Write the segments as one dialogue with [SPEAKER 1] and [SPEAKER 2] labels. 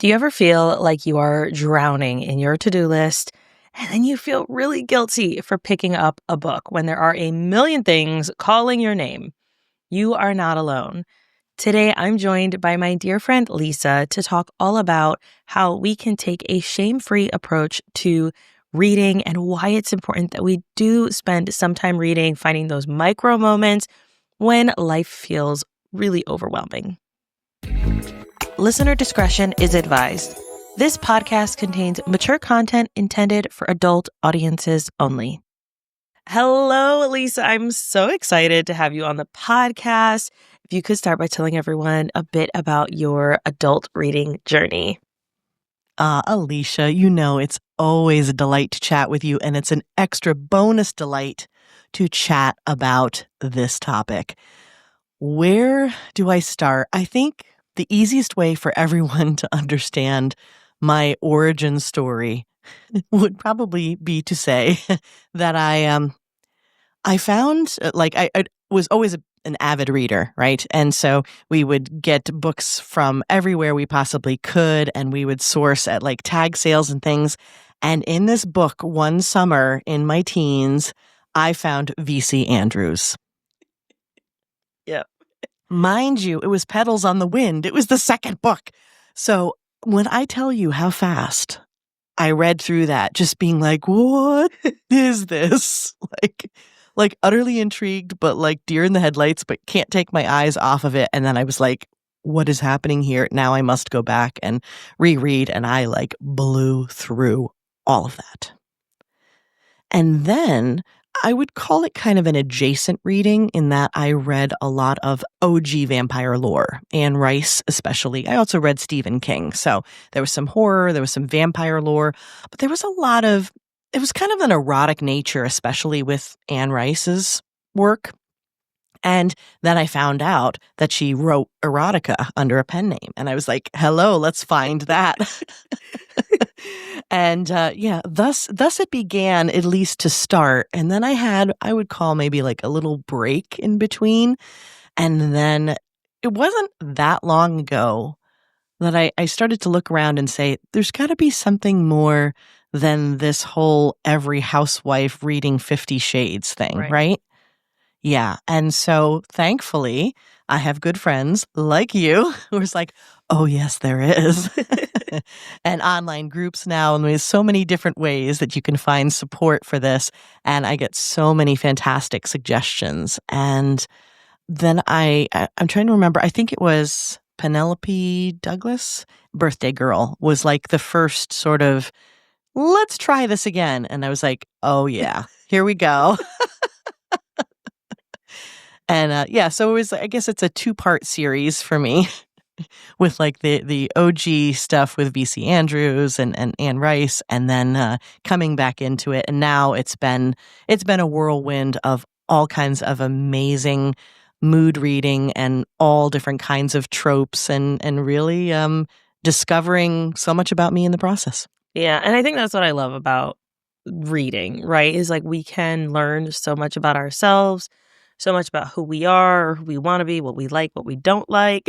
[SPEAKER 1] Do you ever feel like you are drowning in your to-do list and then you feel really guilty for picking up a book when there are a million things calling your name? You are not alone. Today, I'm joined by my dear friend Lisa to talk all about how we can take a shame-free approach to reading and why it's important that we do spend some time reading, finding those micro moments when life feels really overwhelming. Listener discretion is advised. This podcast contains mature content intended for adult audiences only. Hello, Lisa. I'm so excited to have you on the podcast. If you could start by telling everyone a bit about your adult reading journey.
[SPEAKER 2] Alesia, you know it's always a delight to chat with you, and it's an extra bonus delight to chat about this topic. Where do I start? I think the easiest way for everyone to understand my origin story would probably be to say that I found I was always an avid reader, right? And so we would get books from everywhere we possibly could, and we would source at like tag sales and things. And in this book, one summer in my teens, I found V.C. Andrews.
[SPEAKER 1] Yeah.
[SPEAKER 2] Mind you, it was Petals on the Wind. It was the second book. So when I tell you how fast I read through that, just being like, what is this? Like utterly intrigued, but like deer in the headlights, but can't take my eyes off of it. And then I was like, what is happening here? Now I must go back and reread. And I like blew through all of that. And then I would call it kind of an adjacent reading in that I read a lot of OG vampire lore, Anne Rice especially. I also read Stephen King. So there was some horror, there was some vampire lore, but there was a lot of, it was kind of an erotic nature, especially with Anne Rice's work. And then I found out that she wrote erotica under a pen name. And I was like, hello, let's find that. And thus it began, at least to start. And then I would call maybe like a little break in between. And then it wasn't that long ago that I started to look around and say, there's got to be something more than this whole every housewife reading 50 Shades thing, right? Yeah. And so thankfully, I have good friends like you who was like, oh, yes, there is. And online groups now. And there's so many different ways that you can find support for this. And I get so many fantastic suggestions. And then I'm trying to remember, I think it was Penelope Douglas, Birthday Girl, was like the first sort of, let's try this again. And I was like, oh, yeah, here we go. And so it was, I guess it's a 2-part series for me with like the OG stuff with V.C. Andrews and Anne Rice, and then coming back into it. And now it's been a whirlwind of all kinds of amazing mood reading and all different kinds of tropes and really discovering so much about me in the process.
[SPEAKER 1] Yeah. And I think that's what I love about reading, right? Is like we can learn so much about ourselves, so much about who we are, who we want to be, what we like, what we don't like,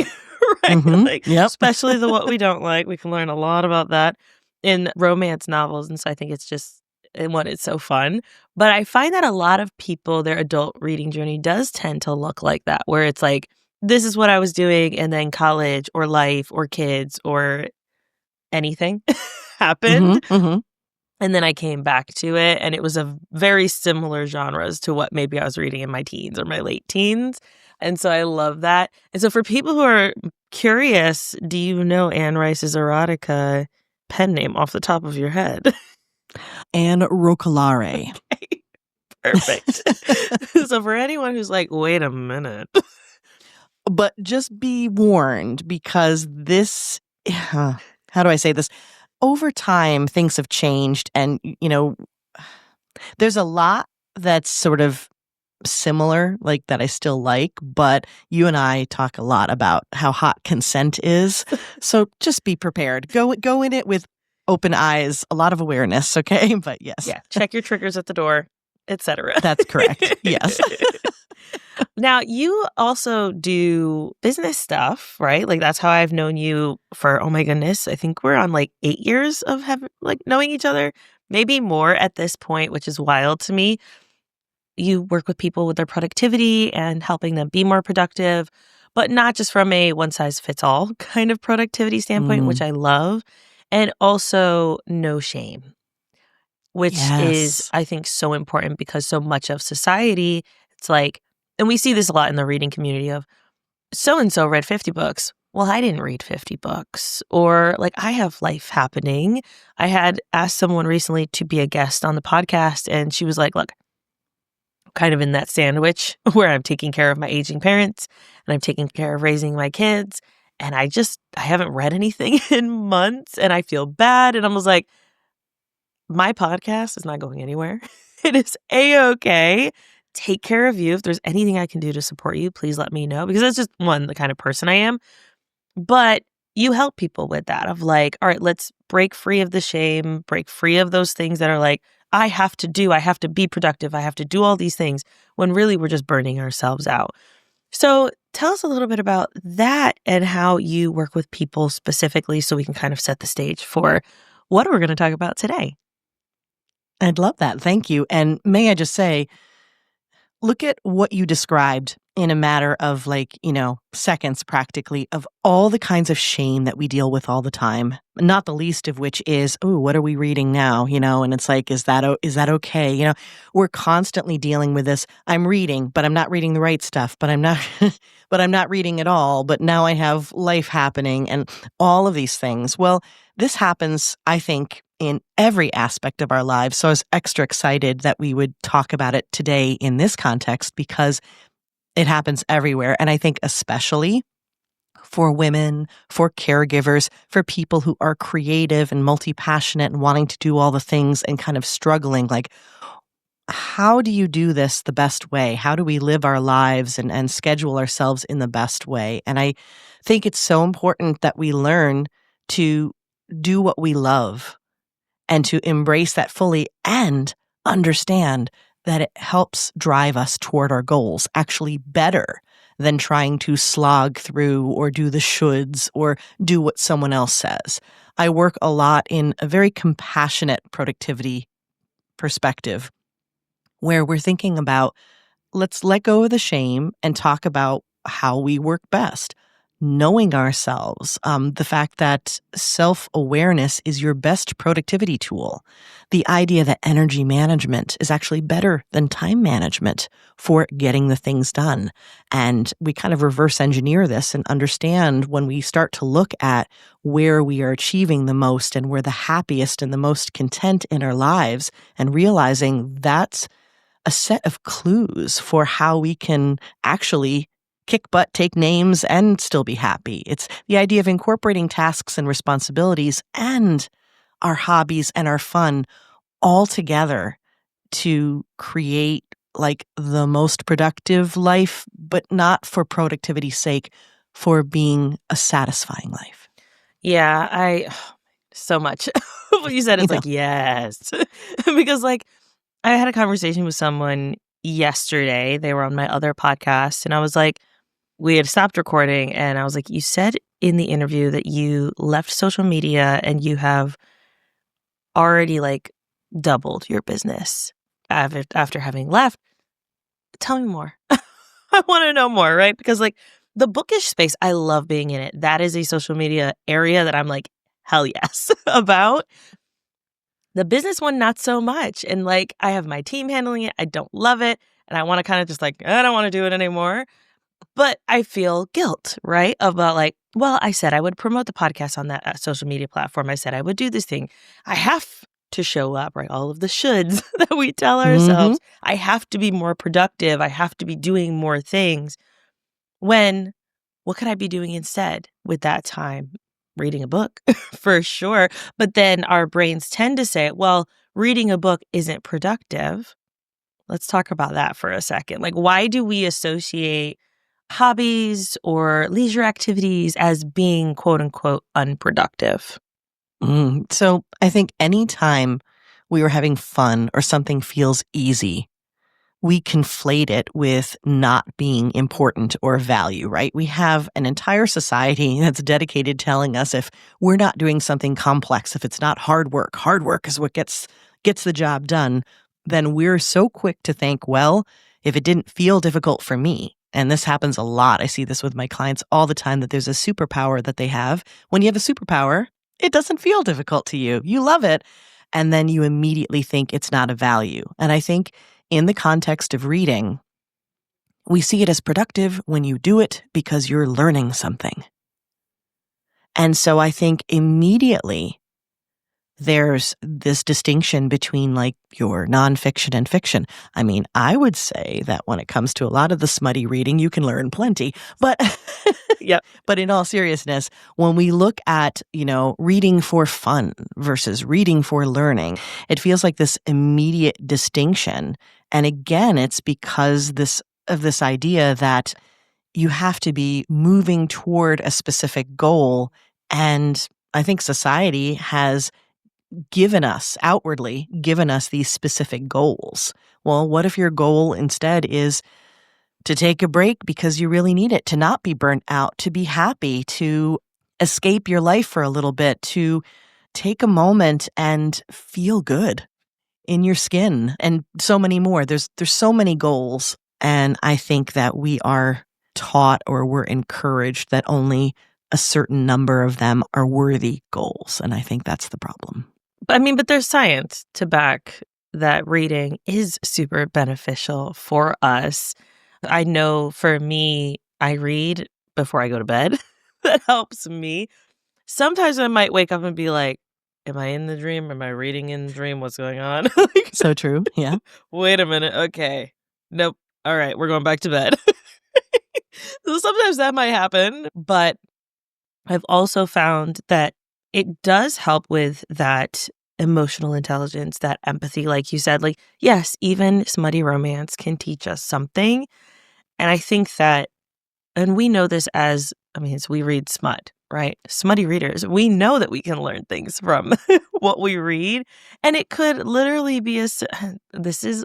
[SPEAKER 1] right?
[SPEAKER 2] Mm-hmm. Yep.
[SPEAKER 1] Especially the what we don't like. We can learn a lot about that in romance novels. And so I think it's just, and what it's so fun. But I find that a lot of people, their adult reading journey does tend to look like that, where it's like, this is what I was doing, and then college or life or kids or anything happened.
[SPEAKER 2] Mm-hmm. Mm-hmm.
[SPEAKER 1] And then I came back to it, and it was a very similar genres to what maybe I was reading in my teens or my late teens. And so I love that. And so for people who are curious, do you know Anne Rice's erotica pen name off the top of your head?
[SPEAKER 2] Anne Rocolare.
[SPEAKER 1] Okay. Perfect. So for anyone who's like, wait a minute.
[SPEAKER 2] But just be warned, because this, how do I say this? Over time, things have changed, and, you know, there's a lot that's sort of similar, like that I still like, but you and I talk a lot about how hot consent is. So just be prepared. Go in it with open eyes, a lot of awareness, okay? But yes.
[SPEAKER 1] Yeah, check your triggers at the door, etc.
[SPEAKER 2] That's correct. Yes.
[SPEAKER 1] Now, you also do business stuff, right? Like, that's how I've known you for, oh my goodness, I think we're on like 8 years of knowing each other, maybe more at this point, which is wild to me. You work with people with their productivity and helping them be more productive, but not just from a one size fits all kind of productivity standpoint, which
[SPEAKER 2] Mm,
[SPEAKER 1] I love, and also no shame, which is,
[SPEAKER 2] yes.
[SPEAKER 1] I think, so important because so much of society, it's like, and we see this a lot in the reading community of so and so read 50 books. Well, I didn't read 50 books. Or like, I have life happening. I had asked someone recently to be a guest on the podcast, and she was like, look, kind of in that sandwich where I'm taking care of my aging parents and I'm taking care of raising my kids. And I haven't read anything in months and I feel bad. And I was like, my podcast is not going anywhere. It is A-okay. Take care of you. If there's anything I can do to support you, please let me know. Because that's just one, the kind of person I am. But you help people with that of like, all right, let's break free of the shame, break free of those things that are like, I have to be productive, I have to do all these things, when really we're just burning ourselves out. So tell us a little bit about that and how you work with people specifically so we can kind of set the stage for what we're going to talk about today.
[SPEAKER 2] I'd love that. Thank you. And may I just say, look at what you described in a matter of seconds practically of all the kinds of shame that we deal with all the time. Not the least of which is, oh, what are we reading now? And it's like, is that okay? We're constantly dealing with this. I'm reading, but I'm not reading the right stuff, but I'm not, but I'm not reading at all. But now I have life happening and all of these things. Well, this happens, I think, in every aspect of our lives. So I was extra excited that we would talk about it today in this context because it happens everywhere. And I think especially for women, for caregivers, for people who are creative and multi-passionate and wanting to do all the things and kind of struggling, like, how do you do this the best way? How do we live our lives and schedule ourselves in the best way? And I think it's so important that we learn to do what we love and to embrace that fully and understand that it helps drive us toward our goals actually better than trying to slog through or do the shoulds or do what someone else says. I work a lot in a very compassionate productivity perspective where we're thinking about, let's let go of the shame and talk about how we work best. Knowing ourselves, the fact that self-awareness is your best productivity tool, the idea that energy management is actually better than time management for getting the things done. And we kind of reverse engineer this and understand when we start to look at where we are achieving the most and we're the happiest and the most content in our lives and realizing that's a set of clues for how we can actually kick butt, take names, and still be happy. It's the idea of incorporating tasks and responsibilities and our hobbies and our fun all together to create like the most productive life, but not for productivity's sake, for being a satisfying life.
[SPEAKER 1] Yeah, so much. What you said
[SPEAKER 2] You
[SPEAKER 1] is
[SPEAKER 2] know,
[SPEAKER 1] like, yes. Because like I had a conversation with someone yesterday. They were on my other podcast, and I was like, we had stopped recording, and I was like, you said in the interview that you left social media and you have already like doubled your business after having left. Tell me more. I want to know more, right? Because like the bookish space, I love being in it. That is a social media area that I'm like, hell yes about. The business one, not so much. And like, I have my team handling it. I don't love it. And I want to kind of just like, I don't want to do it anymore. But I feel guilt, right? About like, well, I said I would promote the podcast on that social media platform. I said I would do this thing. I have to show up, right? All of the shoulds that we tell
[SPEAKER 2] mm-hmm.
[SPEAKER 1] ourselves. I have to be more productive. I have to be doing more things. When, what could I be doing instead with that time? Reading a book, for sure. But then our brains tend to say, well, reading a book isn't productive. Let's talk about that for a second. Like, why do we associate hobbies or leisure activities as being quote unquote unproductive?
[SPEAKER 2] So I think anytime we were having fun or something feels easy, we conflate it with not being important or value, right? We have an entire society that's dedicated telling us if we're not doing something complex, if it's not hard work is what gets the job done, then we're so quick to think, well, if it didn't feel difficult for me, and this happens a lot. I see this with my clients all the time, that there's a superpower that they have. When you have a superpower, it doesn't feel difficult to you. You love it. And then you immediately think it's not a value. And I think in the context of reading, we see it as productive when you do it because you're learning something. And so I think immediately there's this distinction between like your nonfiction and fiction. I mean, I would say that when it comes to a lot of the smutty reading, you can learn plenty. But
[SPEAKER 1] Yep.
[SPEAKER 2] But in all seriousness, when we look at, reading for fun versus reading for learning, it feels like this immediate distinction. And again, it's because of this idea that you have to be moving toward a specific goal. And I think society has outwardly given us these specific goals. Well, what if your goal instead is to take a break because you really need it, to not be burnt out, to be happy, to escape your life for a little bit, to take a moment and feel good in your skin, and so many more. There's so many goals, and I think that we are taught, or we're encouraged, that only a certain number of them are worthy goals, and I think that's the problem.
[SPEAKER 1] But there's science to back that reading is super beneficial for us. I know for me, I read before I go to bed. That helps me. Sometimes I might wake up and be like, am I in the dream? Am I reading in the dream? What's going on?
[SPEAKER 2] So true. Yeah.
[SPEAKER 1] Wait a minute. Okay. Nope. All right. We're going back to bed. So sometimes that might happen, but I've also found that it does help with that emotional intelligence, that empathy, like you said. Like, yes, even smutty romance can teach us something. And I think that, and we know this as we read smut, right? Smutty readers, we know that we can learn things from what we read. And it could literally be this is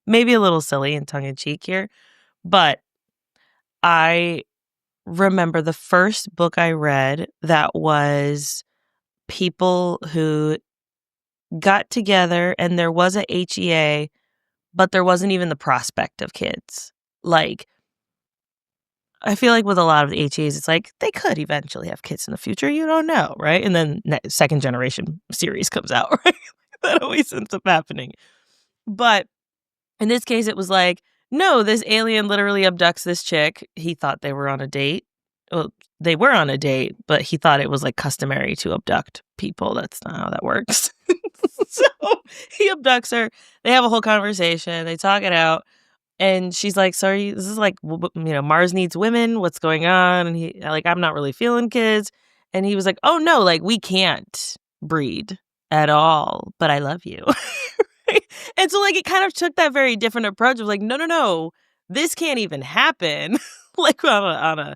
[SPEAKER 1] maybe a little silly and tongue in cheek here, but I remember the first book I read that was people who got together and there was a HEA, but there wasn't even the prospect of kids. Like, I feel like with a lot of the HEAs, it's like they could eventually have kids in the future. You don't know, right? And then second generation series comes out, right? That always ends up happening. But in this case, it was like, no, this alien literally abducts this chick. He thought they were on a date. Well, they were on a date, but he thought it was like customary to abduct people. That's not how that works. So he abducts her. They have a whole conversation. They talk it out. And she's like, sorry, this is like, Mars needs women. What's going on? And he I'm not really feeling kids. And he was like, oh no, like we can't breed at all, but I love you. And so it kind of took that very different approach of like, no, this can't even happen. Like on a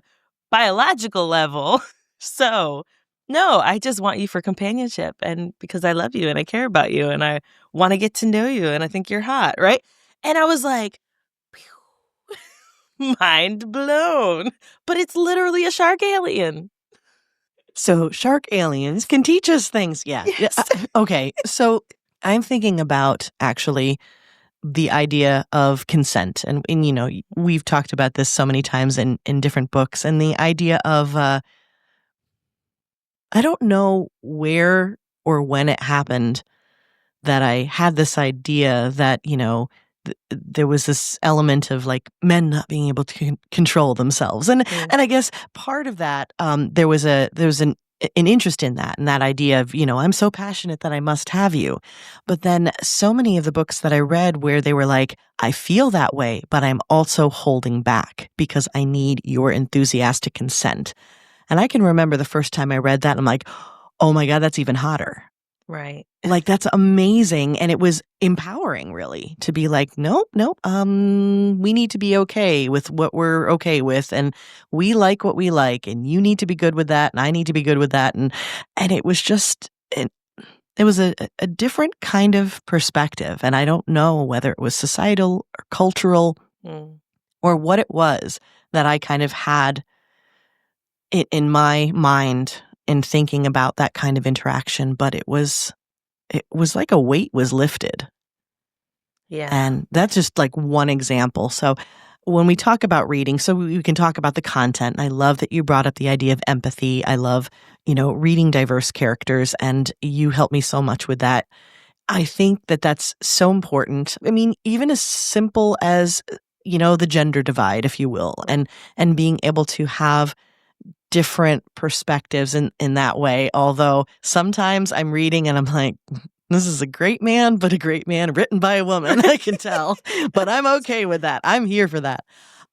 [SPEAKER 1] biological level. So no, I just want you for companionship and because I love you and I care about you and I want to get to know you and I think you're hot, right? And I was like, mind blown. But it's literally a shark alien.
[SPEAKER 2] So shark aliens can teach us things. Yeah.
[SPEAKER 1] Yes.
[SPEAKER 2] Okay. So I'm thinking about actually the idea of consent. And we've talked about this so many times in different books. And the idea of, I don't know where or when it happened that I had this idea that, there was this element of like men not being able to control themselves. And I guess part of that, there was an interest in that, and that idea of, I'm so passionate that I must have you. But then so many of the books that I read where they were like, I feel that way, but I'm also holding back because I need your enthusiastic consent. And I can remember the first time I read that, I'm like, oh my God, that's even hotter.
[SPEAKER 1] Right.
[SPEAKER 2] Like, that's amazing. And it was empowering, really, to be like, nope, we need to be okay with what we're okay with. And we like what we like. And you need to be good with that. And I need to be good with that. And it was just, it was a different kind of perspective. And I don't know whether it was societal or cultural or what it was that I kind of had it in my mind in thinking about that kind of interaction, but it was like a weight was lifted.
[SPEAKER 1] Yeah.
[SPEAKER 2] And that's just like one example. So when we talk about reading, so we can talk about the content. And I love that you brought up the idea of empathy. I love, reading diverse characters, and you helped me so much with that. I think that that's so important. I mean, even as simple as, the gender divide, if you will, and being able to have different perspectives in that way. Although sometimes I'm reading and I'm like, this is a great man, but a great man written by a woman. I can tell, but I'm okay with that. I'm here for that.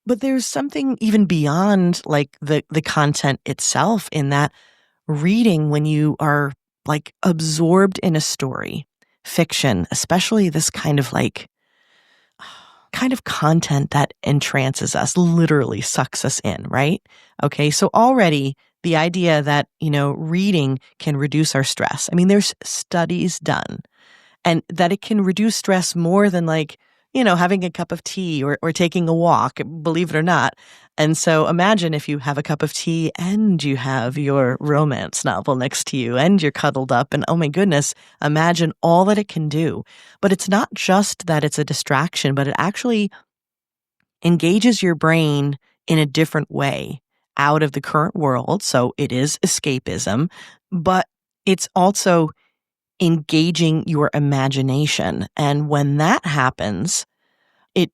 [SPEAKER 2] But there's something even beyond like the content itself in that reading when you are like absorbed in a story, fiction, especially this kind of content that entrances us, literally sucks us in, right? Okay, so already the idea that, reading can reduce our stress. I mean, there's studies done, and that it can reduce stress more than having a cup of tea or taking a walk, believe it or not. And so imagine if you have a cup of tea and you have your romance novel next to you and you're cuddled up, and oh my goodness, imagine all that it can do. But it's not just that it's a distraction, but it actually engages your brain in a different way out of the current world. So it is escapism, but it's also engaging your imagination. And when that happens, it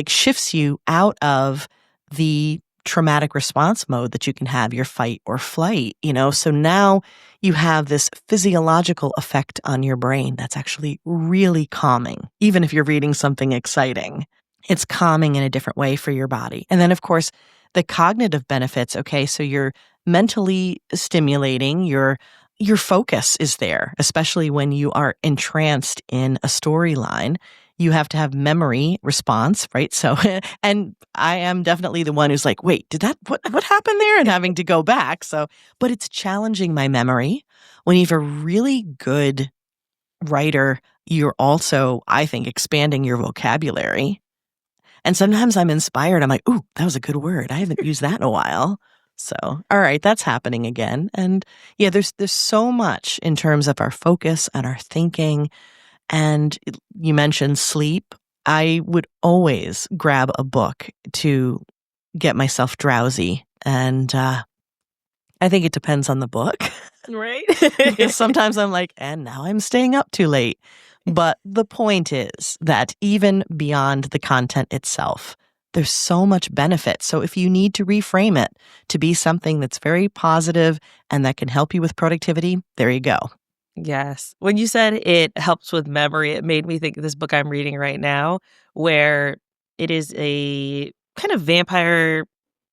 [SPEAKER 2] shifts you out of the traumatic response mode that you can have, your fight or flight, So now you have this physiological effect on your brain that's actually really calming, even if you're reading something exciting. It's calming in a different way for your body. And then, of course, the cognitive benefits. Okay, so you're mentally stimulating, your focus is there, especially when you are entranced in a storyline. You have to have memory response, right? So, and I am definitely the one who's like, wait, what happened there? And having to go back. So, but it's challenging my memory. When you have a really good writer, you're also, I think, expanding your vocabulary. And sometimes I'm inspired. I'm like, ooh, that was a good word. I haven't used that in a while. So, all right, that's happening again. And yeah, there's so much in terms of our focus and our thinking. And you mentioned sleep. I would always grab a book to get myself drowsy. And I think it depends on the book.
[SPEAKER 1] Right?
[SPEAKER 2] Because sometimes I'm like, and now I'm staying up too late. But the point is that even beyond the content itself, there's so much benefit. So if you need to reframe it to be something that's very positive and that can help you with productivity, there you go.
[SPEAKER 1] Yes. When you said it helps with memory, it made me think of this book I'm reading right now, where it is a kind of vampire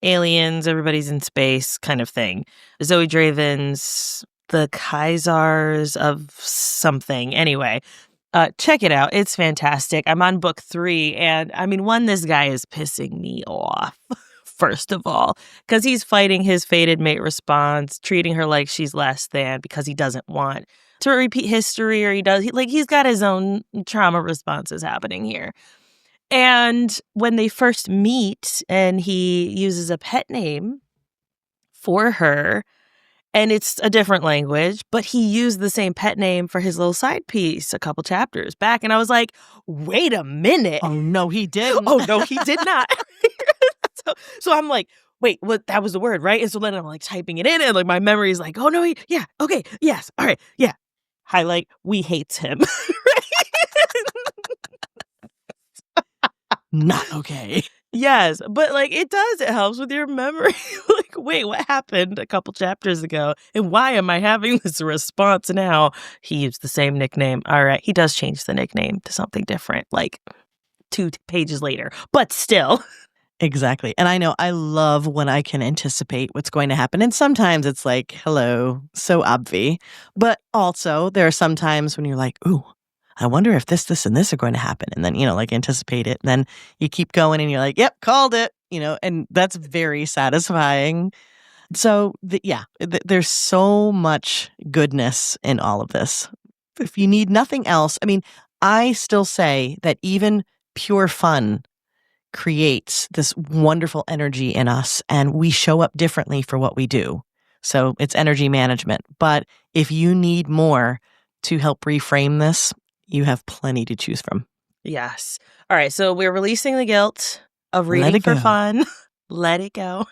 [SPEAKER 1] aliens, everybody's in space kind of thing. Zoe Draven's The Kaisars of something. Anyway, check it out. It's fantastic. I'm on book 3, and I mean, this guy is pissing me off. First of all, because he's fighting his fated mate response, treating her like she's less than because he doesn't want to repeat history, or he's got his own trauma responses happening here. And when they first meet and he uses a pet name for her, and it's a different language, but he used the same pet name for his little side piece a couple chapters back. And I was like, wait a minute.
[SPEAKER 2] Oh, no, he didn't.
[SPEAKER 1] Oh, no, he did not. So I'm like, wait, what? That was the word, right? And so then I'm like typing it in, and like my memory is like, oh no, yeah, okay, yes, all right, yeah. Highlight, we hates him.
[SPEAKER 2] Not okay.
[SPEAKER 1] Yes, but it helps with your memory. Wait, what happened a couple chapters ago? And why am I having this response now? He used the same nickname. All right, he does change the nickname to something different, 2 pages later, but still.
[SPEAKER 2] Exactly. And I know I love when I can anticipate what's going to happen. And sometimes it's like, hello, so obvi. But also there are some times when you're like, ooh, I wonder if this, and this are going to happen. And then, anticipate it. And then you keep going and you're like, yep, called it, and that's very satisfying. So there's so much goodness in all of this. if you need nothing else, I mean, I still say that even pure fun creates this wonderful energy in us, and we show up differently for what we do. So it's energy management. But if you need more to help reframe this, you have plenty to choose from.
[SPEAKER 1] Yes. All right. So we're releasing the guilt of
[SPEAKER 2] Let
[SPEAKER 1] reading
[SPEAKER 2] it
[SPEAKER 1] for
[SPEAKER 2] go.
[SPEAKER 1] fun. Let it go.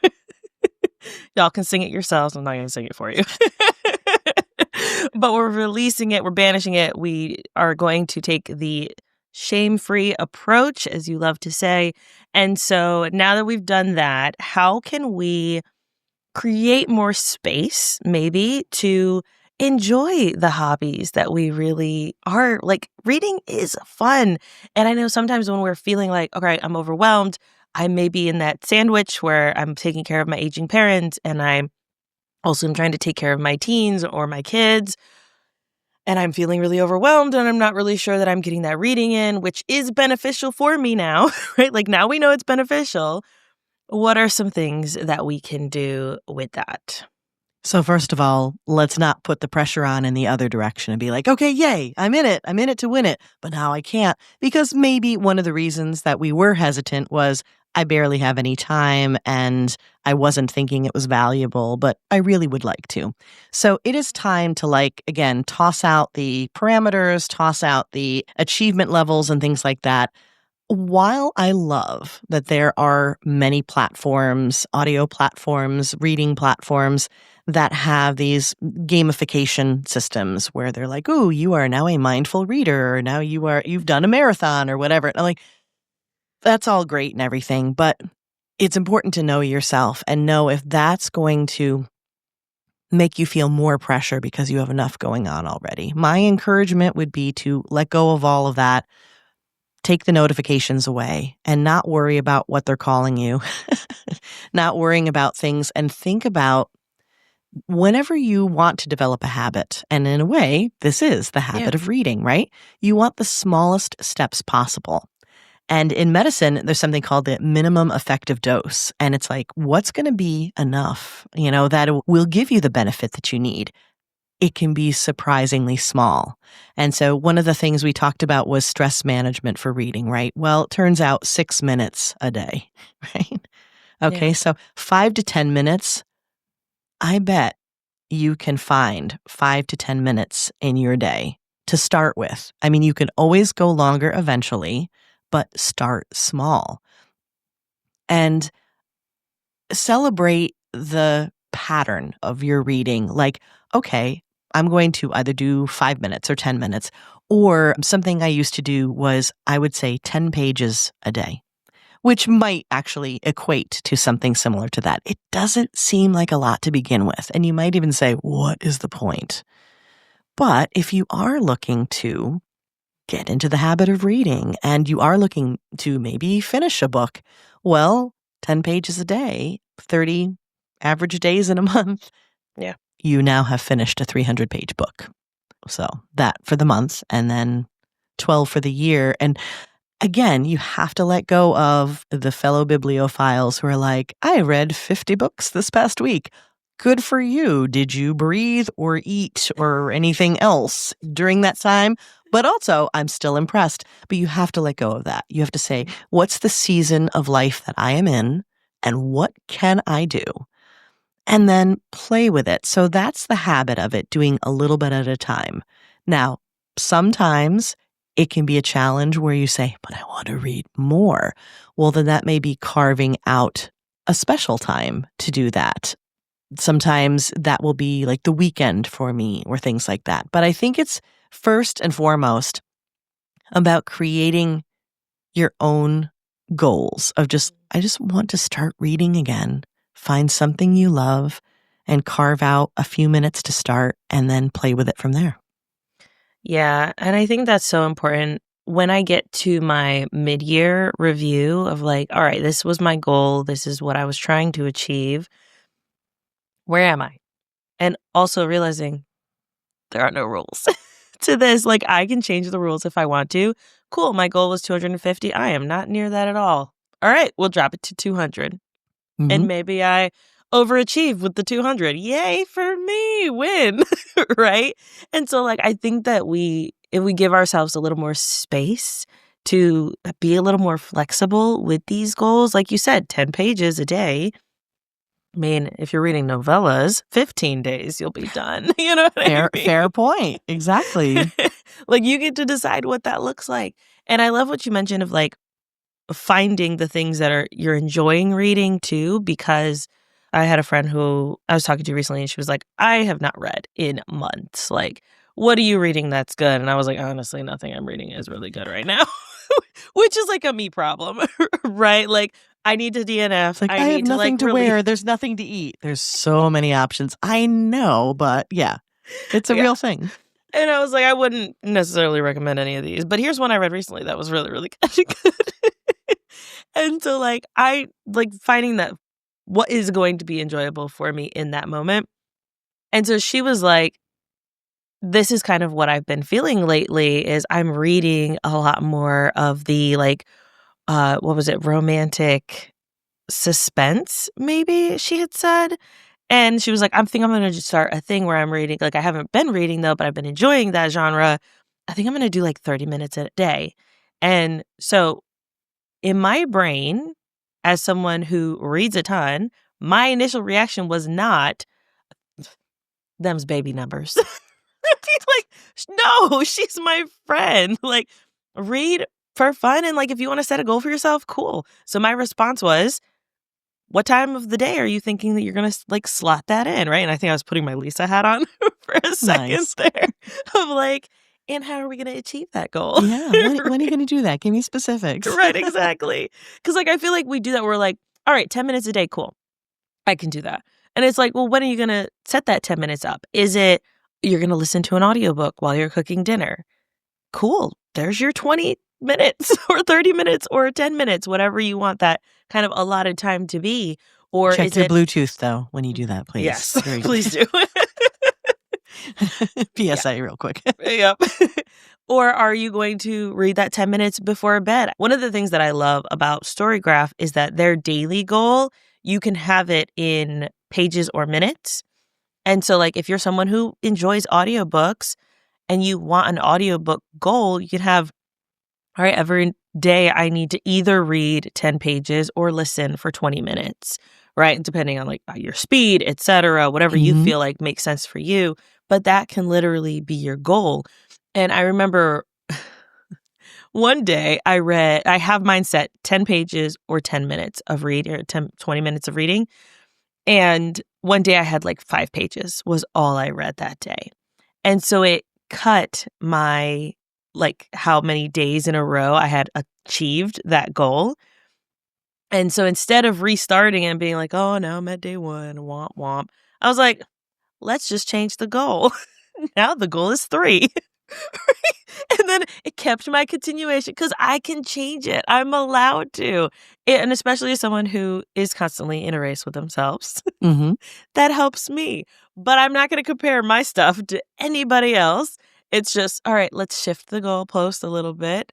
[SPEAKER 1] Y'all can sing it yourselves. I'm not going to sing it for you. But we're releasing it. We're banishing it. We are going to take the shame-free approach, as you love to say. And so now that we've done that, how can we create more space, maybe, to enjoy the hobbies that we really are? Like, reading is fun. And I know sometimes when we're feeling like, okay, I'm overwhelmed, I may be in that sandwich where I'm taking care of my aging parents and I'm also am trying to take care of my teens or my kids. And I'm feeling really overwhelmed and I'm not really sure that I'm getting that reading in, which is beneficial for me now, right? Like now we know it's beneficial. What are some things that we can do with that?
[SPEAKER 2] So first of all, let's not put the pressure on in the other direction and be like, okay, yay, I'm in it. I'm in it to win it. But now I can't, because maybe one of the reasons that we were hesitant was I barely have any time and I wasn't thinking it was valuable, but I really would like to. So it is time to, like, again, toss out the parameters, toss out the achievement levels and things like that. While I love that there are many platforms, audio platforms, reading platforms that have these gamification systems where they're like, "Ooh, you are now a mindful reader, or now you've done a marathon or whatever." And I'm like, that's all great and everything, but it's important to know yourself and know if that's going to make you feel more pressure because you have enough going on already. My encouragement would be to let go of all of that, take the notifications away, and not worry about what they're calling you, not worrying about things, and think about whenever you want to develop a habit. And in a way, this is the
[SPEAKER 1] Yeah.
[SPEAKER 2] habit of reading, right? You want the smallest steps possible. And in medicine, there's something called the minimum effective dose. And it's like, what's going to be enough, that will give you the benefit that you need? It can be surprisingly small. And so one of the things we talked about was stress management for reading, right? Well, it turns out 6 minutes a day, right?
[SPEAKER 1] Yeah.
[SPEAKER 2] Okay, so 5 to 10 minutes, I bet you can find 5 to 10 minutes in your day to start with. I mean, you can always go longer eventually, but start small. And celebrate the pattern of your reading. Like, okay, I'm going to either do 5 minutes or 10 minutes, or something I used to do was I would say 10 pages a day, which might actually equate to something similar to that. It doesn't seem like a lot to begin with. And you might even say, what is the point? But if you are looking to get into the habit of reading and you are looking to maybe finish a book, well, 10 pages a day, 30 average days in a month,
[SPEAKER 1] Yeah.
[SPEAKER 2] you now have finished a 300-page book. So that for the month, and then 12 for the year. And again, you have to let go of the fellow bibliophiles who are like, I read 50 books this past week. Good for you. Did you breathe or eat or anything else during that time? But also, I'm still impressed. But you have to let go of that. You have to say, what's the season of life that I am in, and what can I do? And then play with it. So that's the habit of it, doing a little bit at a time. Now, sometimes it can be a challenge where you say, but I want to read more. Well, then that may be carving out a special time to do that. Sometimes that will be like the weekend for me or things like that. But I think it's first and foremost about creating your own goals of I just want to start reading again. Find something you love and carve out a few minutes to start and then play with it from there.
[SPEAKER 1] Yeah. And I think that's so important. When I get to my mid-year review of like, all right, this was my goal. This is what I was trying to achieve. Where am I? And also realizing there are no rules to this. Like, I can change the rules if I want to. Cool. My goal was 250. I am not near that at all. All right. We'll drop it to 200.
[SPEAKER 2] Mm-hmm.
[SPEAKER 1] And maybe I overachieve with the 200. Yay for me, win, right? And so like I think that if we give ourselves a little more space to be a little more flexible with these goals, like you said, 10 pages a day. I mean, if you're reading novellas, 15 days you'll be done. You know what I mean?
[SPEAKER 2] Fair point. Exactly.
[SPEAKER 1] Like you get to decide what that looks like. And I love what you mentioned of like finding the things that you're enjoying reading too, because I had a friend who I was talking to recently and she was like, I have not read in months. Like, what are you reading that's good? And I was like, honestly, nothing I'm reading is really good right now, which is like a me problem, right? Like, I need to DNF.
[SPEAKER 2] It's like, I
[SPEAKER 1] I
[SPEAKER 2] have
[SPEAKER 1] need to
[SPEAKER 2] nothing
[SPEAKER 1] like
[SPEAKER 2] to
[SPEAKER 1] really
[SPEAKER 2] wear. There's nothing to eat. There's so many options. I know, but yeah, it's a
[SPEAKER 1] Yeah.
[SPEAKER 2] real thing.
[SPEAKER 1] And I was like, I wouldn't necessarily recommend any of these, but here's one I read recently that was really, really good. And so like I like finding that what is going to be enjoyable for me in that moment. And so she was like, this is kind of what I've been feeling lately is I'm reading a lot more of the like what was it, romantic suspense, maybe she had said. And she was like, I think I'm gonna just start a thing where I'm reading. Like I haven't been reading though, but I've been enjoying that genre. I think I'm gonna do like 30 minutes a day. And so in my brain, as someone who reads a ton, my initial reaction was not, them's baby numbers. Like, no, she's my friend. Like, read for fun. And like, if you want to set a goal for yourself, cool. So my response was, what time of the day are you thinking that you're going to like slot that in? Right. And I think I was putting my Lisa hat on for a second
[SPEAKER 2] Nice.
[SPEAKER 1] there of like, and how are we going to achieve that goal?
[SPEAKER 2] Yeah. When are you going to do that? Give me specifics.
[SPEAKER 1] Right, exactly. Because, like, I feel like we do that. We're like, all right, 10 minutes a day, cool. I can do that. And it's like, well, when are you going to set that 10 minutes up? Is it you're going to listen to an audiobook while you're cooking dinner? Cool. There's your 20 minutes or 30 minutes or 10 minutes, whatever you want that kind of allotted time to be. Or
[SPEAKER 2] Check
[SPEAKER 1] is
[SPEAKER 2] your
[SPEAKER 1] it
[SPEAKER 2] Bluetooth, though, when you do that, please.
[SPEAKER 1] Yes, please do.
[SPEAKER 2] PSA real quick.
[SPEAKER 1] Yep. Or are you going to read that 10 minutes before bed? One of the things that I love about Storygraph is that their daily goal, you can have it in pages or minutes. And so like if you're someone who enjoys audiobooks and you want an audiobook goal, you can have, all right, every day I need to either read 10 pages or listen for 20 minutes, right? Depending on like your speed, etc., whatever you feel like makes sense for you. But that can literally be your goal. And I remember one day I have mine set 10 pages or 10 minutes of reading or 20 minutes of reading. And one day I had like 5 pages was all I read that day. And so it cut my, like how many days in a row I had achieved that goal. And so instead of restarting and being like, oh no, I'm at day 1, womp womp, I was like, let's just change the goal. Now the goal is 3. And then it kept my continuation because I can change it. I'm allowed to. And especially as someone who is constantly in a race with themselves, that helps me. But I'm not going to compare my stuff to anybody else. It's just, all right, let's shift the goalpost a little bit.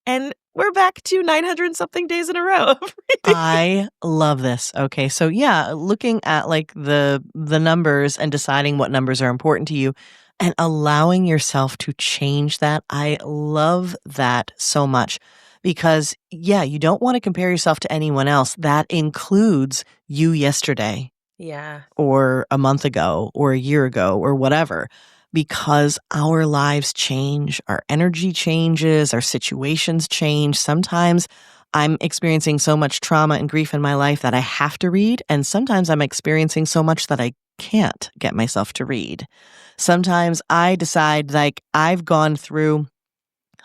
[SPEAKER 1] And we're back to 900 and something days in a row of reading.
[SPEAKER 2] I love this. Okay. So yeah, looking at like the numbers and deciding what numbers are important to you and allowing yourself to change that. I love that so much because yeah, you don't want to compare yourself to anyone else. That includes you yesterday.
[SPEAKER 1] Yeah.
[SPEAKER 2] Or a month ago or a year ago or whatever. Because our lives change, our energy changes, our situations change. Sometimes I'm experiencing so much trauma and grief in my life that I have to read. And sometimes I'm experiencing so much that I can't get myself to read. Sometimes I decide like I've gone through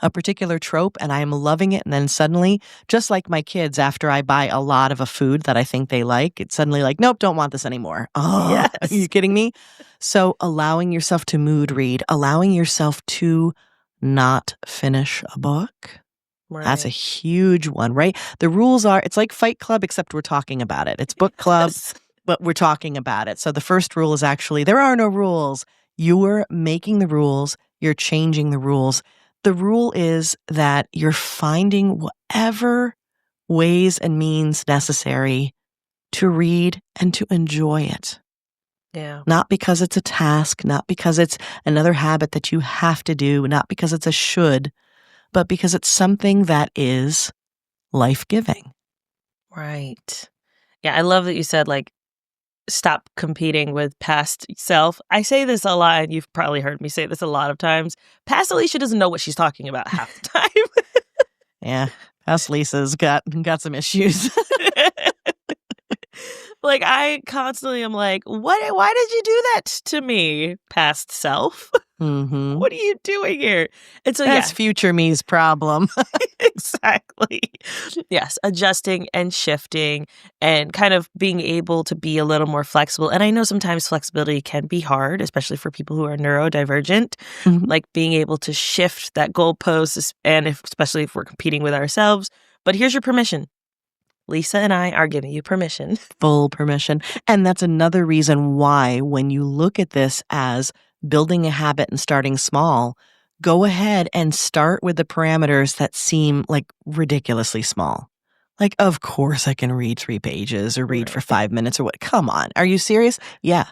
[SPEAKER 2] a particular trope and I'm loving it. And then suddenly, just like my kids, after I buy a lot of a food that I think they like, it's suddenly like, nope, don't want this anymore. Oh,
[SPEAKER 1] Yes.
[SPEAKER 2] Are you kidding me? So allowing yourself to mood read, allowing yourself to not finish a book.
[SPEAKER 1] Right.
[SPEAKER 2] That's a huge one, right? The rules are, it's like Fight Club, except we're talking about it. It's book club, but we're talking about it. So the first rule is actually, there are no rules. You're making the rules. You're changing the rules. The rule is that you're finding whatever ways and means necessary to read and to enjoy it.
[SPEAKER 1] Yeah.
[SPEAKER 2] Not because it's a task, not because it's another habit that you have to do, not because it's a should, but because it's something that is life-giving.
[SPEAKER 1] Right. Yeah, I love that you said, like, stop competing with past self. I say this a lot, and you've probably heard me say this a lot of times. Past Alicia doesn't know what she's talking about half the time.
[SPEAKER 2] Yeah, past Lisa's got some issues.
[SPEAKER 1] Like, I constantly am like, why did you do that to me, past self?
[SPEAKER 2] Mm-hmm.
[SPEAKER 1] What are you doing here? And so,
[SPEAKER 2] That's future me's problem.
[SPEAKER 1] exactly. Yes, adjusting and shifting and kind of being able to be a little more flexible. And I know sometimes flexibility can be hard, especially for people who are neurodivergent,
[SPEAKER 2] Mhm.
[SPEAKER 1] like being able to shift that goalpost, and especially if we're competing with ourselves. But here's your permission. Lisa and I are giving you permission.
[SPEAKER 2] Full permission. And that's another reason why, when you look at this as building a habit and starting small, go ahead and start with the parameters that seem like ridiculously small. Like, of course I can read 3 pages or read for
[SPEAKER 1] Right.
[SPEAKER 2] 5 minutes or what. Come on. Are you serious? Yeah.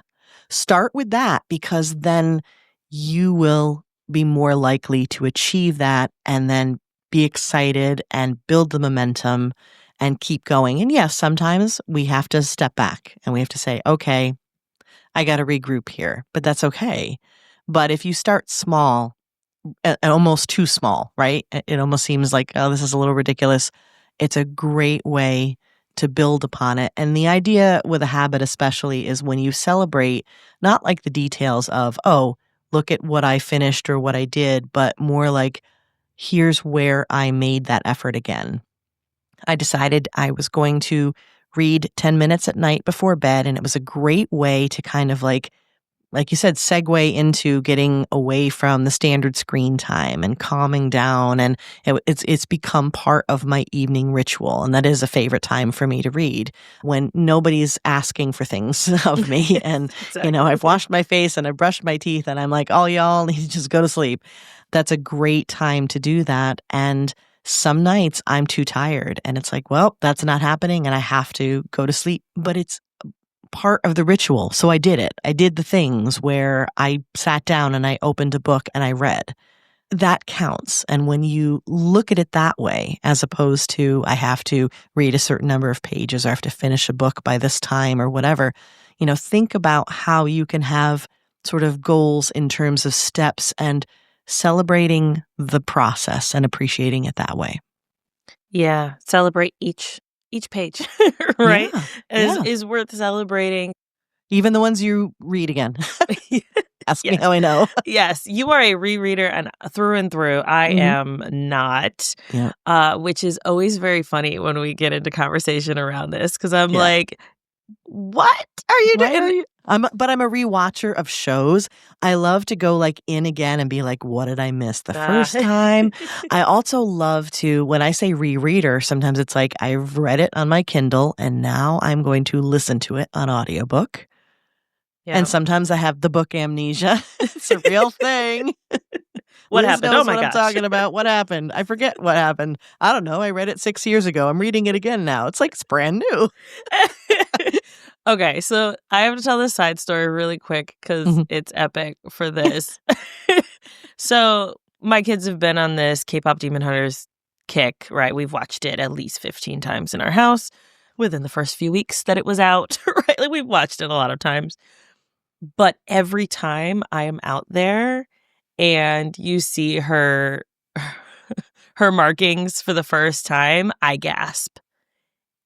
[SPEAKER 2] Start with that, because then you will be more likely to achieve that and then be excited and build the momentum and keep going. And yes, sometimes we have to step back and we have to say, okay, I got to regroup here, but that's okay. But if you start small, almost too small, right? It almost seems like, oh, this is a little ridiculous. It's a great way to build upon it. And the idea with a habit, especially, is when you celebrate, not like the details of, oh, look at what I finished or what I did, but more like, here's where I made that effort again. I decided I was going to read 10 minutes at night before bed, and it was a great way to kind of like you said, segue into getting away from the standard screen time and calming down. And it's become part of my evening ritual. And that is a favorite time for me to read when nobody's asking for things of me. And,
[SPEAKER 1] Exactly.
[SPEAKER 2] I've washed my face and I've brushed my teeth and I'm like, all y'all need to just go to sleep. That's a great time to do that. And some nights I'm too tired and it's like, well, that's not happening and I have to go to sleep. But it's part of the ritual. So I did it. I did the things where I sat down and I opened a book and I read. That counts. And when you look at it that way, as opposed to I have to read a certain number of pages or I have to finish a book by this time or whatever, think about how you can have sort of goals in terms of steps and celebrating the process and appreciating it that way.
[SPEAKER 1] Yeah, celebrate each page, right?
[SPEAKER 2] Yeah.
[SPEAKER 1] Is
[SPEAKER 2] Yeah.
[SPEAKER 1] is worth celebrating.
[SPEAKER 2] Even the ones you read again. Ask me
[SPEAKER 1] Yes.
[SPEAKER 2] how I know.
[SPEAKER 1] Yes, you are a rereader and through. I
[SPEAKER 2] Mhm.
[SPEAKER 1] am not,
[SPEAKER 2] Yeah.
[SPEAKER 1] which is always very funny when we get into conversation around this because I'm
[SPEAKER 2] Yeah.
[SPEAKER 1] like, "What are you
[SPEAKER 2] Why are
[SPEAKER 1] doing?"
[SPEAKER 2] you but I'm a rewatcher of shows. I love to go, in again and be like, "What did I miss the first time?" I also love to, when I say rereader, sometimes it's like I've read it on my Kindle and now I'm going to listen to it on audiobook.
[SPEAKER 1] Yeah.
[SPEAKER 2] And sometimes I have the book amnesia. It's a real thing.
[SPEAKER 1] What
[SPEAKER 2] Liz
[SPEAKER 1] happened? Oh
[SPEAKER 2] knows
[SPEAKER 1] my
[SPEAKER 2] what I'm
[SPEAKER 1] gosh.
[SPEAKER 2] talking about. What happened? I forget what happened. I don't know. I read it 6 years ago. I'm reading it again now. It's like it's brand new.
[SPEAKER 1] Okay, so I have to tell this side story really quick because
[SPEAKER 2] Mhm.
[SPEAKER 1] it's epic for this. So my kids have been on this K-pop Demon Hunters kick, right? We've watched it at least 15 times in our house within the first few weeks that it was out, right? Like we've watched it a lot of times. But every time I am out there and you see her her markings for the first time, I gasp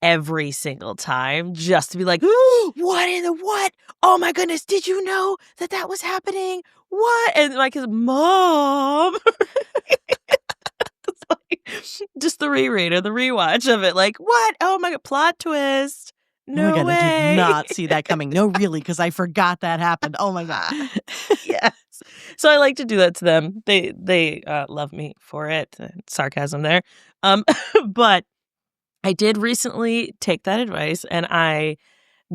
[SPEAKER 1] every single time just to be like, what in the what? Oh my goodness, did you know that was happening? What? And my kids, Mom. It's like, just the reread or the rewatch of it. Like, what? Oh my God, plot twist.
[SPEAKER 2] Oh my
[SPEAKER 1] No
[SPEAKER 2] God, I did
[SPEAKER 1] way.
[SPEAKER 2] not see that coming. No, really, because I forgot that happened. Oh my God.
[SPEAKER 1] Yes. So I like to do that to them. They love me for it. Sarcasm there. But I did recently take that advice and I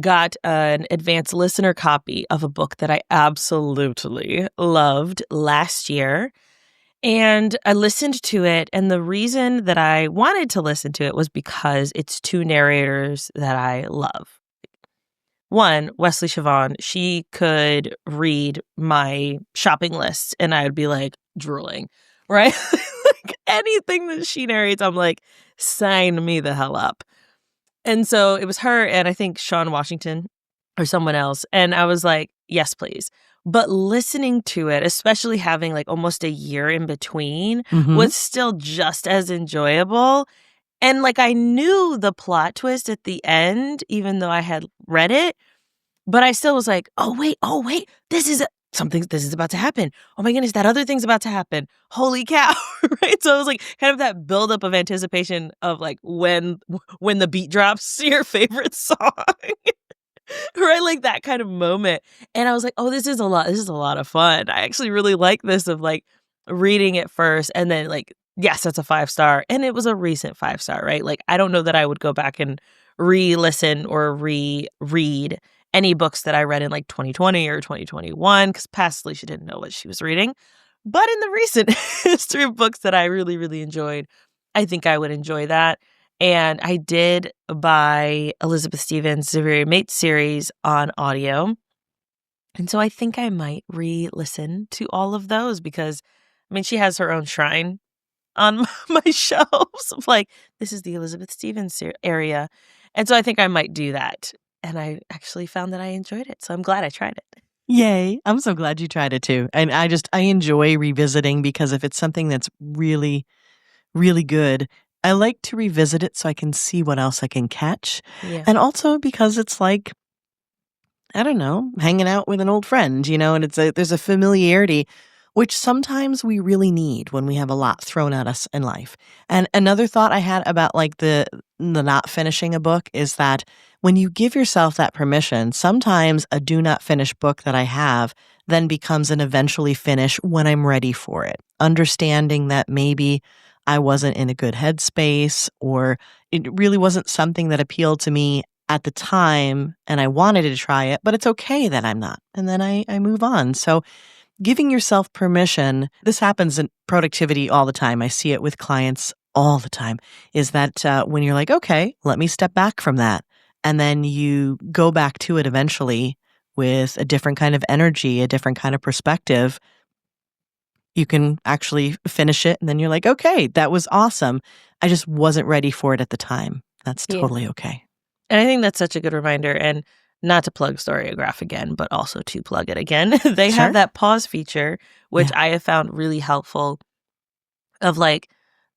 [SPEAKER 1] got an advanced listener copy of a book that I absolutely loved last year. And I listened to it. And the reason that I wanted to listen to it was because it's two narrators that I love. one, Wesley Siobhan, she could read my shopping list and I would be like drooling, right? Like anything that she narrates, I'm like, sign me the hell up. And so it was her and I think Sean Washington or someone else. And I was like, yes, please. But listening to it, especially having like almost a year in between,
[SPEAKER 2] Mm-hmm.
[SPEAKER 1] was still just as enjoyable. And like I knew the plot twist at the end, even though I had read it, but I still was like, oh wait, this is about to happen. Oh my goodness, that other thing's about to happen. Holy cow. Right? So it was like kind of that buildup of anticipation of like when the beat drops your favorite song. Right? Like that kind of moment. And I was like, oh, this is a lot of fun. I actually really like this of like reading it first and then like, yes, that's a 5-star. And it was a recent 5-star, right? Like I don't know that I would go back and re-listen or reread any books that I read in like 2020 or 2021, because past Alicia didn't know what she was reading. But in the recent history of books that I really, really enjoyed, I think I would enjoy that. And I did buy Elizabeth Stevens' Severe Mate series on audio. And so I think I might re-listen to all of those because, I mean, she has her own shrine on my shelves of like, this is the Elizabeth Stevens area. And so I think I might do that. And I actually found that I enjoyed it. So I'm glad I tried it.
[SPEAKER 2] Yay. I'm so glad you tried it too. And I enjoy revisiting because if it's something that's really, really good, I like to revisit it so I can see what else I can catch.
[SPEAKER 1] Yeah.
[SPEAKER 2] And also because it's like, I don't know, hanging out with an old friend, and there's a familiarity, which sometimes we really need when we have a lot thrown at us in life. And another thought I had about like the not finishing a book is that when you give yourself that permission, sometimes a do not finish book that I have then becomes an eventually finish when I'm ready for it. Understanding that maybe I wasn't in a good headspace or it really wasn't something that appealed to me at the time and I wanted to try it, but it's okay that I'm not. And then I move on. So giving yourself permission, this happens in productivity all the time. I see it with clients all the time, is that when you're like, okay, let me step back from that. And then you go back to it eventually with a different kind of energy, a different kind of perspective. You can actually finish it. And then you're like, okay, that was awesome. I just wasn't ready for it at the time. That's
[SPEAKER 1] Yeah.
[SPEAKER 2] totally okay.
[SPEAKER 1] And I think that's such a good reminder. And not to plug Storyograph again, but also to plug it again. They
[SPEAKER 2] Sure.
[SPEAKER 1] have that pause feature, which
[SPEAKER 2] Yeah.
[SPEAKER 1] I have found really helpful of like,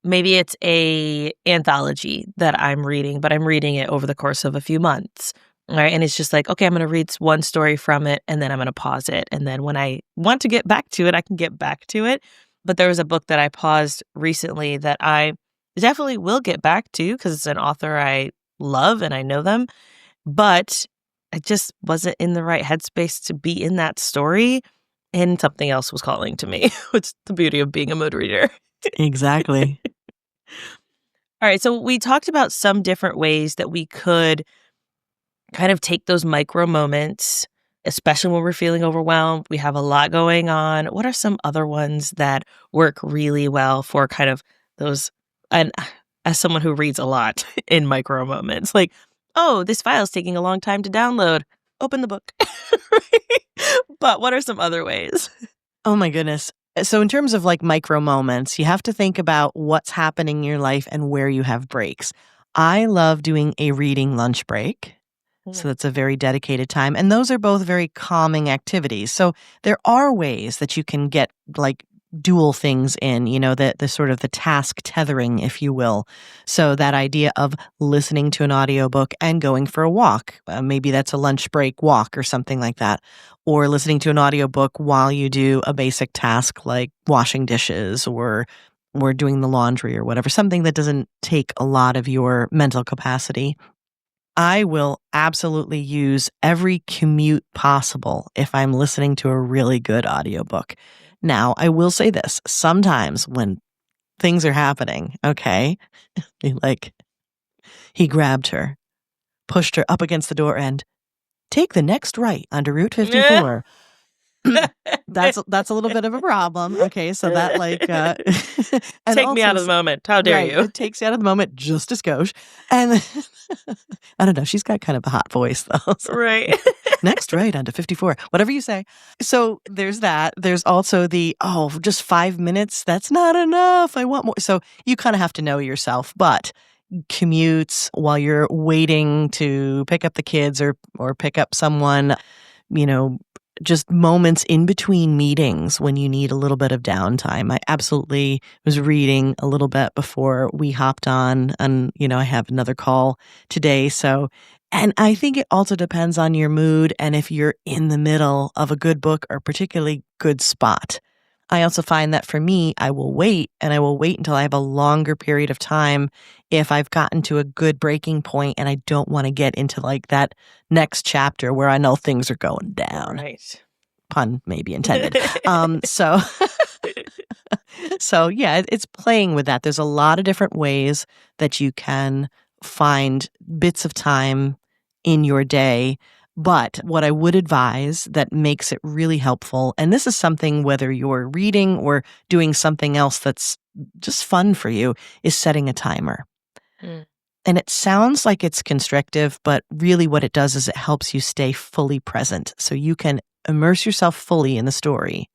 [SPEAKER 1] maybe it's a anthology that I'm reading, but I'm reading it over the course of a few months. Right. And it's just like, okay, I'm going to read one story from it and then I'm going to pause it. And then when I want to get back to it, I can get back to it. But there was a book that I paused recently that I definitely will get back to because it's an author I love and I know them. But I just wasn't in the right headspace to be in that story. And something else was calling to me, which is the beauty of being a mood reader.
[SPEAKER 2] Exactly.
[SPEAKER 1] All right. So we talked about some different ways that we could kind of take those micro moments, especially when we're feeling overwhelmed. We have a lot going on. What are some other ones that work really well for kind of those? And as someone who reads a lot in micro moments, like, oh, this file is taking a long time to download. Open the book. But what are some other ways?
[SPEAKER 2] Oh my goodness. So in terms of like micro moments, you have to think about what's happening in your life and where you have breaks. I love doing a reading lunch break. So that's a very dedicated time. And those are both very calming activities. So there are ways that you can get like dual things in, the sort of the task tethering, if you will. So that idea of listening to an audiobook and going for a walk. Maybe that's a lunch break walk or something like that. Or listening to an audiobook while you do a basic task like washing dishes or doing the laundry or whatever, something that doesn't take a lot of your mental capacity. I will absolutely use every commute possible if I'm listening to a really good audiobook. Now, I will say this. Sometimes when things are happening, okay, like he grabbed her, pushed her up against the door and take the next right onto Route 54. That's a little bit of a problem. Okay, so that and
[SPEAKER 1] Take me
[SPEAKER 2] also
[SPEAKER 1] out of the moment. How dare
[SPEAKER 2] right,
[SPEAKER 1] you?
[SPEAKER 2] it takes you out of the moment just a skosh. And I don't know, she's got kind of a hot voice though. So.
[SPEAKER 1] Right.
[SPEAKER 2] Next, right, onto 54. Whatever you say. So there's that. There's also just 5 minutes. That's not enough. I want more. So you kind of have to know yourself. But commutes while you're waiting to pick up the kids or pick up someone, just moments in between meetings when you need a little bit of downtime. I absolutely was reading a little bit before we hopped on, and I have another call today. And I think it also depends on your mood and if you're in the middle of a good book or particularly good spot. I also find that for me, I will wait until I have a longer period of time if I've gotten to a good breaking point and I don't want to get into that next chapter where I know things are going down.
[SPEAKER 1] Right.
[SPEAKER 2] Pun maybe intended. So yeah, it's playing with that. There's a lot of different ways that you can find bits of time in your day. But what I would advise that makes it really helpful, and this is something whether you're reading or doing something else that's just fun for you, is setting a timer.
[SPEAKER 1] Mm.
[SPEAKER 2] And it sounds like it's constrictive, but really what it does is it helps you stay fully present. So you can immerse yourself fully in the story.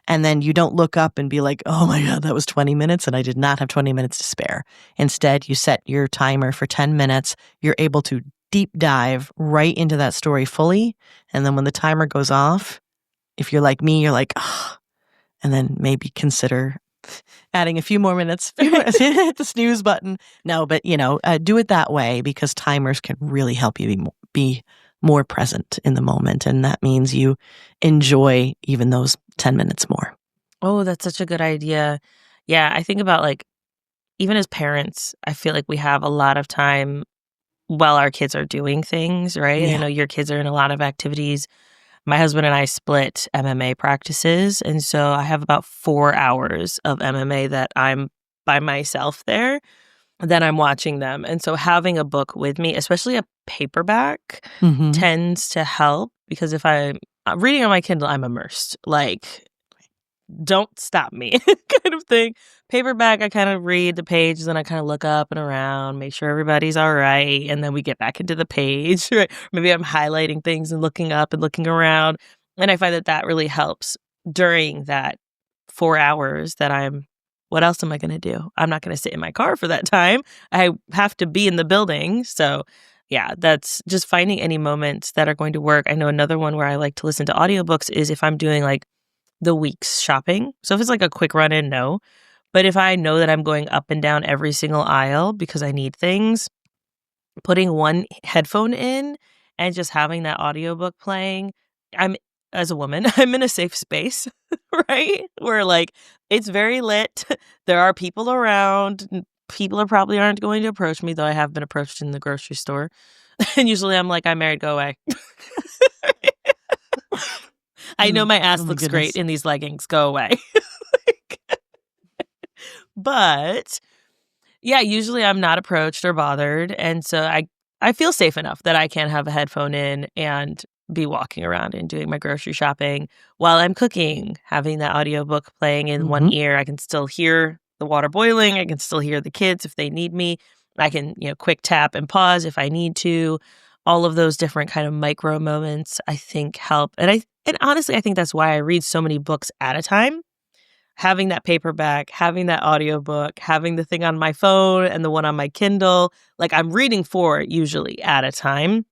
[SPEAKER 2] And then you don't look up and be like, oh my God, that was 20 minutes and I did not have 20 minutes to spare. Instead, you set your timer for 10 minutes. You're able to deep dive right into that story fully. And then when the timer goes off, if you're like me, you're like, oh, and then maybe consider adding a few more minutes, hit the snooze button. No, but do it that way because timers can really help you be more present in the moment. And that means you enjoy even those 10 minutes more.
[SPEAKER 1] Oh, that's such a good idea. Yeah, I think about even as parents, I feel like we have a lot of time while our kids are doing things, right?
[SPEAKER 2] Yeah.
[SPEAKER 1] I know your kids are in a lot of activities. My husband and I split MMA practices. And so I have about 4 hours of MMA that I'm by myself there. Then I'm watching them. And so having a book with me, especially a paperback, tends to help because if I'm reading on my Kindle, I'm immersed. Don't stop me kind of thing. Paperback, I kind of read the page, then I kind of look up and around, make sure everybody's all right, and then we get back into the page, right? Maybe I'm highlighting things and looking up and looking around, and I find that really helps during that 4 hours that what else am I going to do? I'm not going to sit in my car for that time. I have to be in the building, so yeah, that's just finding any moments that are going to work. I know another one where I like to listen to audiobooks is if I'm doing the week's shopping. So if it's a quick run in, no. But if I know that I'm going up and down every single aisle because I need things, putting one headphone in and just having that audiobook playing, as a woman, I'm in a safe space, right? Where it's very lit. There are people around. People probably aren't going to approach me, though I have been approached in the grocery store. And usually I'm I'm married, go away. I know my ass looks great in these leggings. Go away. But yeah, usually I'm not approached or bothered. And so I feel safe enough that I can have a headphone in and be walking around and doing my grocery shopping while I'm cooking, having that audiobook playing in one ear. I can still hear the water boiling. I can still hear the kids if they need me. I can, quick tap and pause if I need to. All of those different kind of micro moments I think help. And honestly, I think that's why I read so many books at a time. Having that paperback, having that audiobook, having the thing on my phone and the one on my Kindle, I'm reading 4 usually at a time.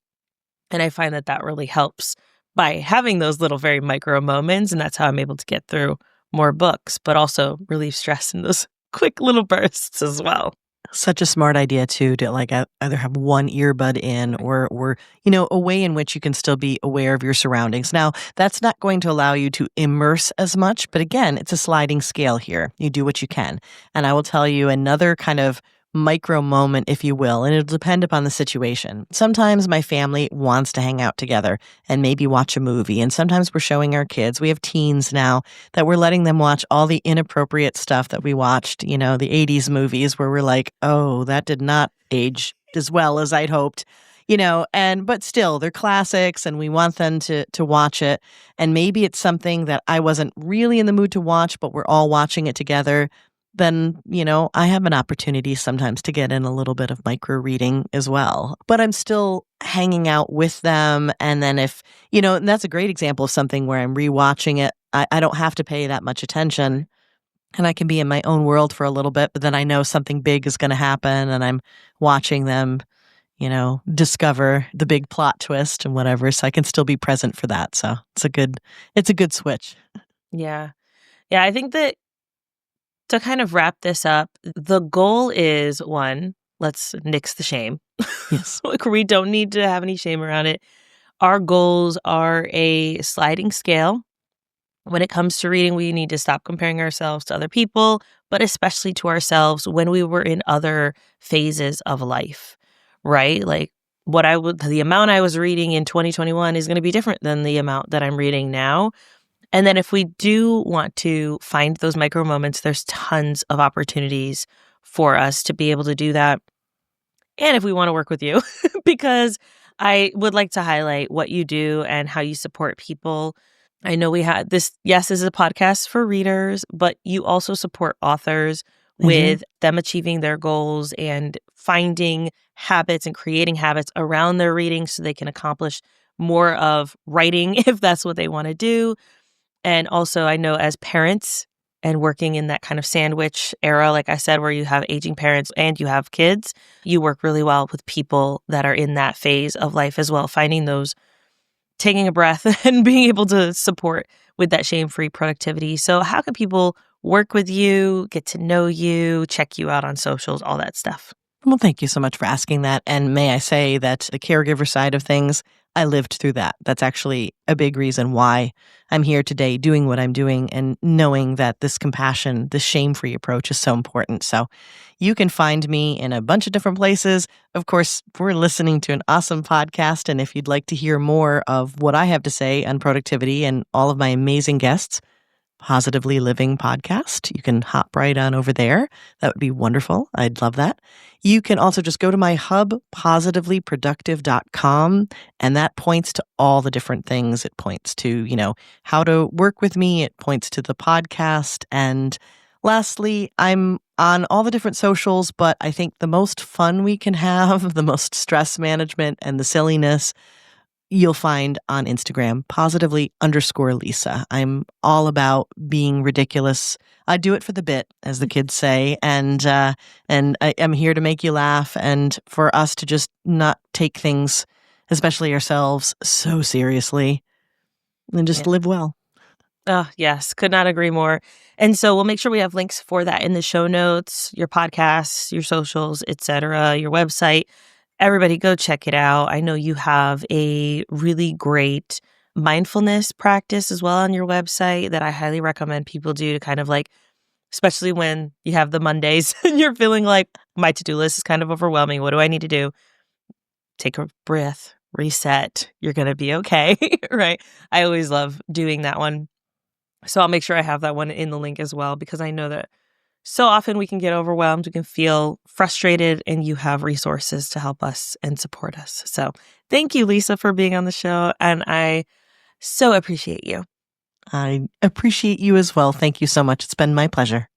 [SPEAKER 1] And I find that really helps by having those little very micro moments. And that's how I'm able to get through more books, but also relieve stress in those quick little bursts as well.
[SPEAKER 2] Such a smart idea too, to either have one earbud in or a way in which you can still be aware of your surroundings. Now, that's not going to allow you to immerse as much, but again, it's a sliding scale here. You do what you can. And I will tell you another kind of micro moment, if you will, and it'll depend upon the situation. Sometimes my family wants to hang out together and maybe watch a movie, and sometimes we're showing our kids, we have teens now, that we're letting them watch all the inappropriate stuff that we watched, the 80s movies where we're like, oh, that did not age as well as I'd hoped. but still they're classics and we want them to watch it. And maybe it's something that I wasn't really in the mood to watch, but we're all watching it together. Then, I have an opportunity sometimes to get in a little bit of micro reading as well. But I'm still hanging out with them. And then and that's a great example of something where I'm rewatching it. I don't have to pay that much attention. And I can be in my own world for a little bit, but then I know something big is going to happen and I'm watching them, discover the big plot twist and whatever. So I can still be present for that. So it's a good switch.
[SPEAKER 1] Yeah. Yeah. I think that to kind of wrap this up, the goal is one, let's nix the shame.
[SPEAKER 2] Yes.
[SPEAKER 1] Like, we don't need to have any shame around it. Our goals are a sliding scale. When it comes to reading, we need to stop comparing ourselves to other people, but especially to ourselves when we were in other phases of life, right? Like the amount I was reading in 2021 is going to be different than the amount that I'm reading now. And then if we do want to find those micro moments, there's tons of opportunities for us to be able to do that. And if we want to work with you, because I would like to highlight what you do and how you support people. I know we had this, yes, this is a podcast for readers, but you also support authors with them achieving their goals and finding habits and creating habits around their reading so they can accomplish more of writing if that's what they want to do. And also, I know as parents and working in that kind of sandwich era, like I said, where you have aging parents and you have kids, you work really well with people that are in that phase of life as well, finding those, taking a breath and being able to support with that shame-free productivity. So how can people work with you, get to know you, check you out on socials, all that stuff?
[SPEAKER 2] Well, thank you so much for asking that. And may I say that the caregiver side of things, I lived through that. That's actually a big reason why I'm here today doing what I'm doing and knowing that this compassion, this shame-free approach is so important. So you can find me in a bunch of different places. Of course, we're listening to an awesome podcast. And if you'd like to hear more of what I have to say on productivity and all of my amazing guests, Positively Living podcast. You can hop right on over there. That would be wonderful. I'd love that. You can also just go to my hub, positivelyproductive.com, and that points to all the different things. It points to, how to work with me. It points to the podcast. And lastly, I'm on all the different socials, but I think the most fun we can have, the most stress management and the silliness, you'll find on Instagram, positively_Lisa. I'm all about being ridiculous. I do it for the bit, as the kids say, and I'm here to make you laugh and for us to just not take things, especially ourselves, so seriously and just live well.
[SPEAKER 1] Oh, yes. Could not agree more. And so we'll make sure we have links for that in the show notes, your podcasts, your socials, etc., your website. Everybody go check it out. I know you have a really great mindfulness practice as well on your website that I highly recommend people do to kind of like, especially when you have the Mondays and you're feeling like my to-do list is kind of overwhelming. What do I need to do? Take a breath, reset. You're going to be okay, right? I always love doing that one. So I'll make sure I have that one in the link as well, because I know that so often we can get overwhelmed, we can feel frustrated, and you have resources to help us and support us. So thank you, Lisa, for being on the show. And I so appreciate you.
[SPEAKER 2] I appreciate you as well. Thank you so much. It's been my pleasure.